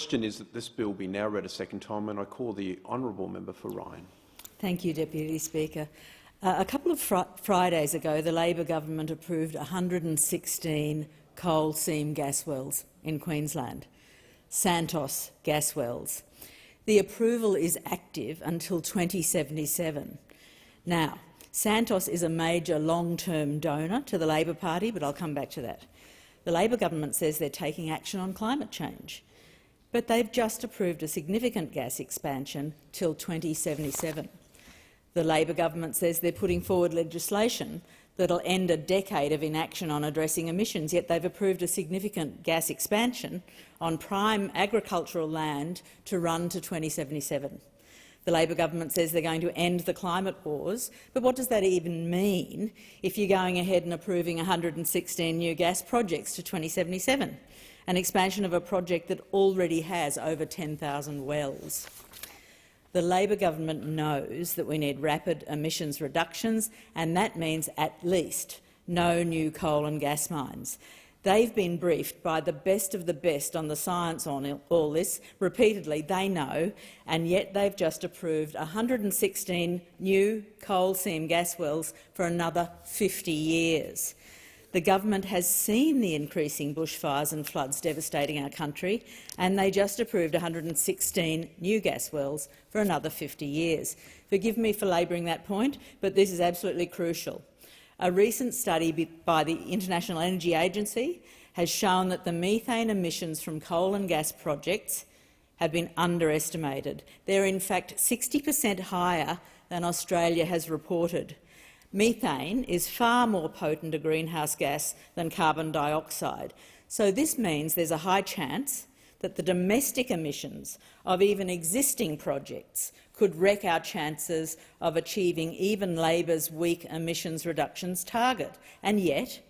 question is that this bill be now read a second time, and I call the honourable member for Ryan. Thank you, Deputy Speaker. A couple of Fridays ago, the Labor government approved 116 coal seam gas wells in Queensland, Santos gas wells. The approval is active until 2077. Now, Santos is a major long-term donor to the Labor Party, but I'll come back to that. The Labor government says they're taking action on climate change, but they've just approved a significant gas expansion till 2077. The Labor government says they're putting forward legislation that'll end a decade of inaction on addressing emissions, yet they've approved a significant gas expansion on prime agricultural land to run to 2077. The Labor government says they're going to end the climate wars, but what does that even mean if you're going ahead and approving 116 new gas projects to 2077, an expansion of a project that already has over 10,000 wells? The Labor government knows that we need rapid emissions reductions, and that means at least no new coal and gas mines. They've been briefed by the best of the best on the science on all this. Repeatedly, they know, and yet they've just approved 116 new coal seam gas wells for another 50 years. The government has seen the increasing bushfires and floods devastating our country, and they just approved 116 new gas wells for another 50 years. Forgive me for labouring that point, but this is absolutely crucial. A recent study by the International Energy Agency has shown that the methane emissions from coal and gas projects have been underestimated. They're in fact 60% higher than Australia has reported. Methane is far more potent a greenhouse gas than carbon dioxide, so this means there's a high chance that the domestic emissions of even existing projects could wreck our chances of achieving even Labor's weak emissions reductions target. And yet,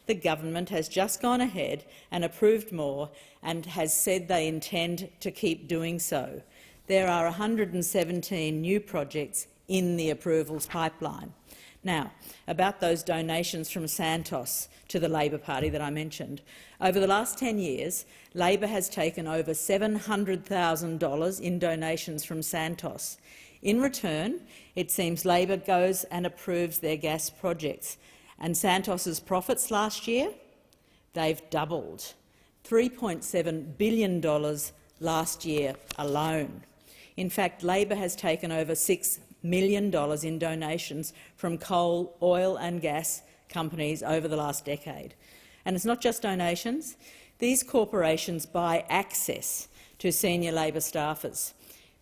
the government has just gone ahead and approved more and has said they intend to keep doing so. There are 117 new projects in the approvals pipeline. Now, about those donations from Santos to the Labor Party that I mentioned. Over the last 10 years, Labor has taken over $700,000 in donations from Santos. In return, it seems Labor goes and approves their gas projects. And Santos's profits last year? They've doubled. $3.7 billion last year alone. In fact, Labor has taken over $6 million in donations from coal, oil and gas companies over the last decade. And it's not just donations. These corporations buy access to senior Labor staffers.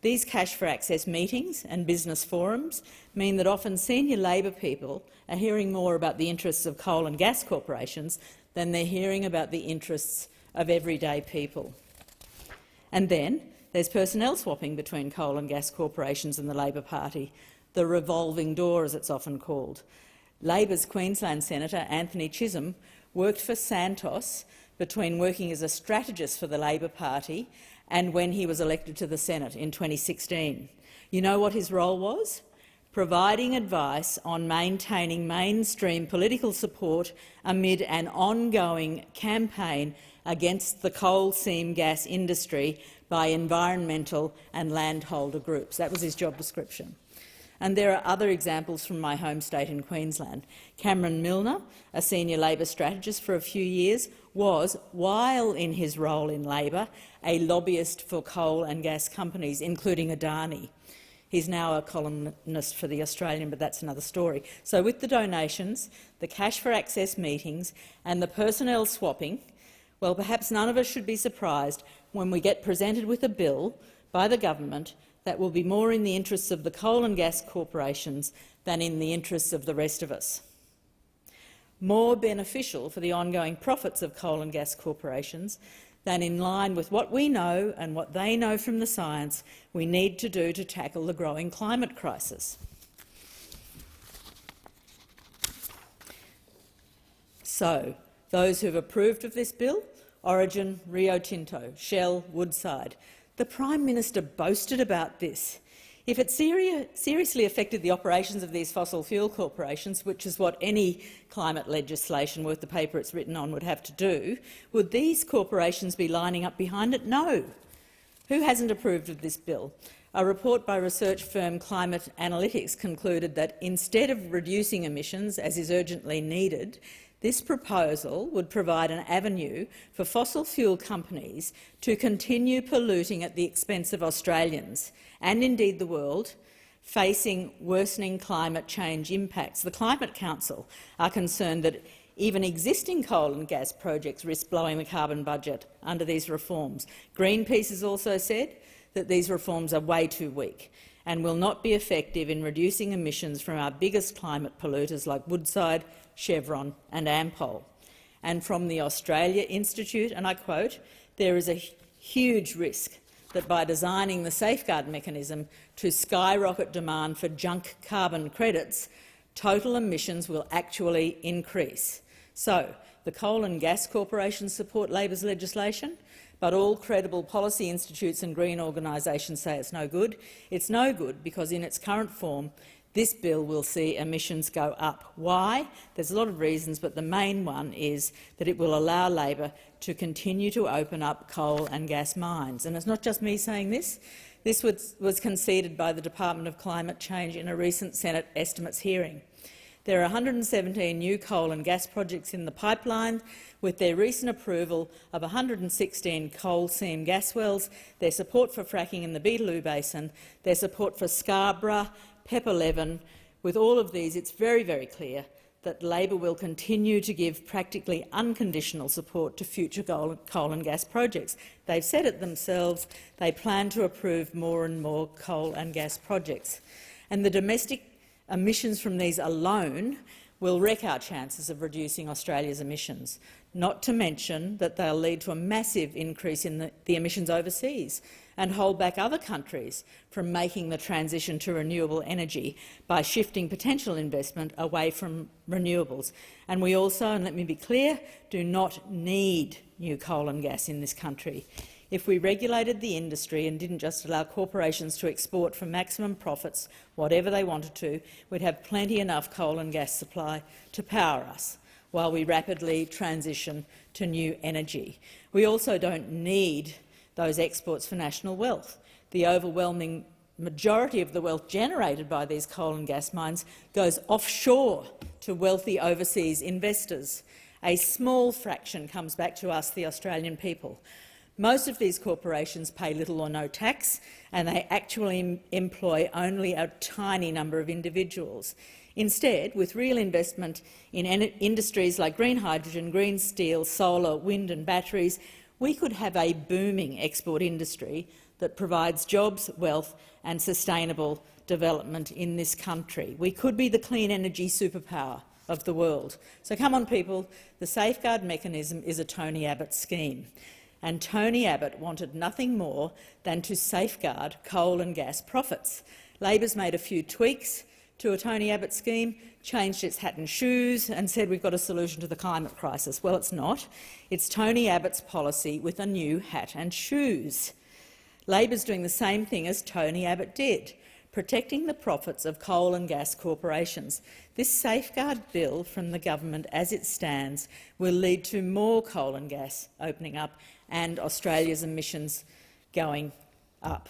These cash-for-access meetings and business forums mean that often senior Labor people are hearing more about the interests of coal and gas corporations than they're hearing about the interests of everyday people. And then there's personnel swapping between coal and gas corporations and the Labor Party, the revolving door as it's often called. Labor's Queensland Senator Anthony Chisholm worked for Santos between working as a strategist for the Labor Party and when he was elected to the Senate in 2016. You know what his role was? Providing advice on maintaining mainstream political support amid an ongoing campaign against the coal seam gas industry by environmental and landholder groups. That was his job description. And there are other examples from my home state in Queensland. Cameron Milner, a senior Labor strategist for a few years, was, while in his role in Labor, a lobbyist for coal and gas companies, including Adani. He's now a columnist for The Australian, but that's another story. So with the donations, the cash-for-access meetings and the personnel swapping, well, perhaps none of us should be surprised when we get presented with a bill by the government that will be more in the interests of the coal and gas corporations than in the interests of the rest of us. More beneficial for the ongoing profits of coal and gas corporations than in line with what we know and what they know from the science we need to do to tackle the growing climate crisis. So, those who have approved of this bill, Origin, Rio Tinto, Shell, Woodside. The Prime Minister boasted about this. If it seriously affected the operations of these fossil fuel corporations, which is what any climate legislation worth the paper it's written on would have to do, would these corporations be lining up behind it? No. Who hasn't approved of this bill? A report by research firm Climate Analytics concluded that instead of reducing emissions, as is urgently needed, this proposal would provide an avenue for fossil fuel companies to continue polluting at the expense of Australians and indeed the world, facing worsening climate change impacts. The Climate Council are concerned that even existing coal and gas projects risk blowing the carbon budget under these reforms. Greenpeace has also said that these reforms are way too weak and will not be effective in reducing emissions from our biggest climate polluters like Woodside, Chevron and Ampol. And from the Australia Institute, and I quote, "There is a huge risk that by designing the safeguard mechanism to skyrocket demand for junk carbon credits, total emissions will actually increase." So, the coal and gas corporations support Labor's legislation, but all credible policy institutes and green organisations say it's no good. It's no good because in its current form, this bill will see emissions go up. Why? There's a lot of reasons, but the main one is that it will allow Labor to continue to open up coal and gas mines. And it's not just me saying this. This was conceded by the Department of Climate Change in a recent Senate estimates hearing. There are 117 new coal and gas projects in the pipeline, with their recent approval of 116 coal seam gas wells, their support for fracking in the Beetaloo Basin, their support for Scarborough, Pepper-Levin. With all of these, it's very, very clear that Labor will continue to give practically unconditional support to future coal and gas projects. They've said it themselves. They plan to approve more and more coal and gas projects. And the domestic emissions from these alone will wreck our chances of reducing Australia's emissions, not to mention that they'll lead to a massive increase in the emissions overseas and hold back other countries from making the transition to renewable energy by shifting potential investment away from renewables. And we also, and let me be clear, do not need new coal and gas in this country. If we regulated the industry and didn't just allow corporations to export for maximum profits, whatever they wanted to, we'd have plenty enough coal and gas supply to power us while we rapidly transition to new energy. We also don't need those exports for national wealth. The overwhelming majority of the wealth generated by these coal and gas mines goes offshore to wealthy overseas investors. A small fraction comes back to us, the Australian people. Most of these corporations pay little or no tax, and they actually employ only a tiny number of individuals. Instead, with real investment in industries like green hydrogen, green steel, solar, wind and batteries, we could have a booming export industry that provides jobs, wealth and sustainable development in this country. We could be the clean energy superpower of the world. So come on, people, the safeguard mechanism is a Tony Abbott scheme. And Tony Abbott wanted nothing more than to safeguard coal and gas profits. Labor's made a few tweaks to a Tony Abbott scheme, changed its hat and shoes and said we've got a solution to the climate crisis. Well, it's not. It's Tony Abbott's policy with a new hat and shoes. Labor's doing the same thing as Tony Abbott did, protecting the profits of coal and gas corporations. This safeguard bill from the government as it stands will lead to more coal and gas opening up and Australia's emissions going up.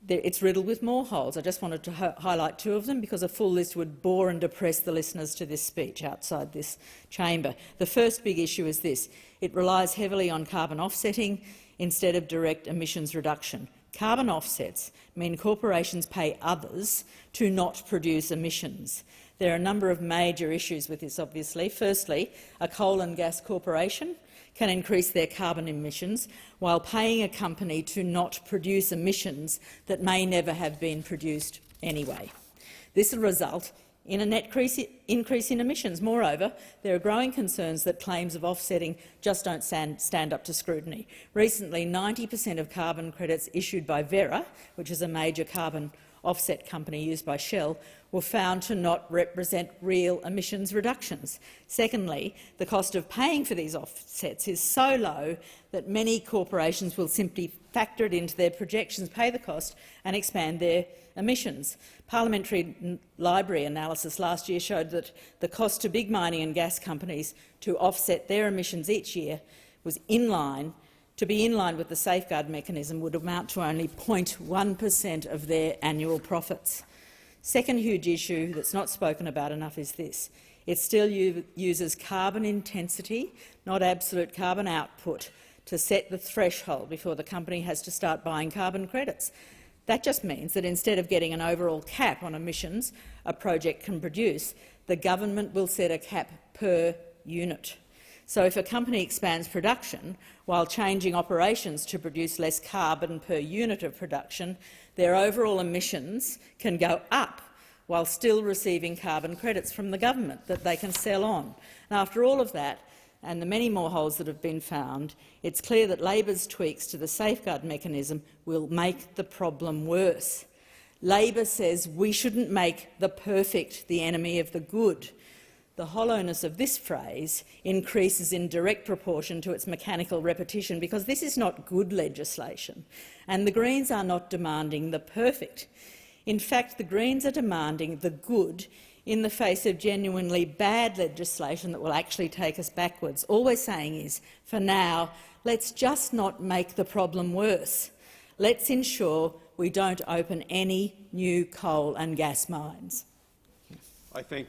It's riddled with more holes. I just wanted to highlight two of them because a full list would bore and depress the listeners to this speech outside this chamber. The first big issue is this. It relies heavily on carbon offsetting instead of direct emissions reduction. Carbon offsets mean corporations pay others to not produce emissions. There are a number of major issues with this, obviously. Firstly, a coal and gas corporation can increase their carbon emissions while paying a company to not produce emissions that may never have been produced anyway. This will result in a net increase in emissions. Moreover, there are growing concerns that claims of offsetting just don't stand up to scrutiny. Recently, 90% of carbon credits issued by Vera, which is a major carbon offset company used by Shell, were found to not represent real emissions reductions. Secondly, the cost of paying for these offsets is so low that many corporations will simply factor it into their projections, pay the cost and expand their emissions. Parliamentary Library analysis last year showed that the cost to big mining and gas companies to offset their emissions each year was in line to be in line with the safeguard mechanism would amount to only 0.1% of their annual profits. Second huge issue that's not spoken about enough is this. It still uses carbon intensity, not absolute carbon output, to set the threshold before the company has to start buying carbon credits. That just means that instead of getting an overall cap on emissions a project can produce, the government will set a cap per unit. So if a company expands production while changing operations to produce less carbon per unit of production, their overall emissions can go up while still receiving carbon credits from the government that they can sell on. And after all of that, and the many more holes that have been found, it's clear that Labor's tweaks to the safeguard mechanism will make the problem worse. Labor says we shouldn't make the perfect the enemy of the good. The hollowness of this phrase increases in direct proportion to its mechanical repetition, because this is not good legislation, and the Greens are not demanding the perfect. In fact, the Greens are demanding the good in the face of genuinely bad legislation that will actually take us backwards. All we're saying is, for now, let's just not make the problem worse. Let's ensure we don't open any new coal and gas mines. I thank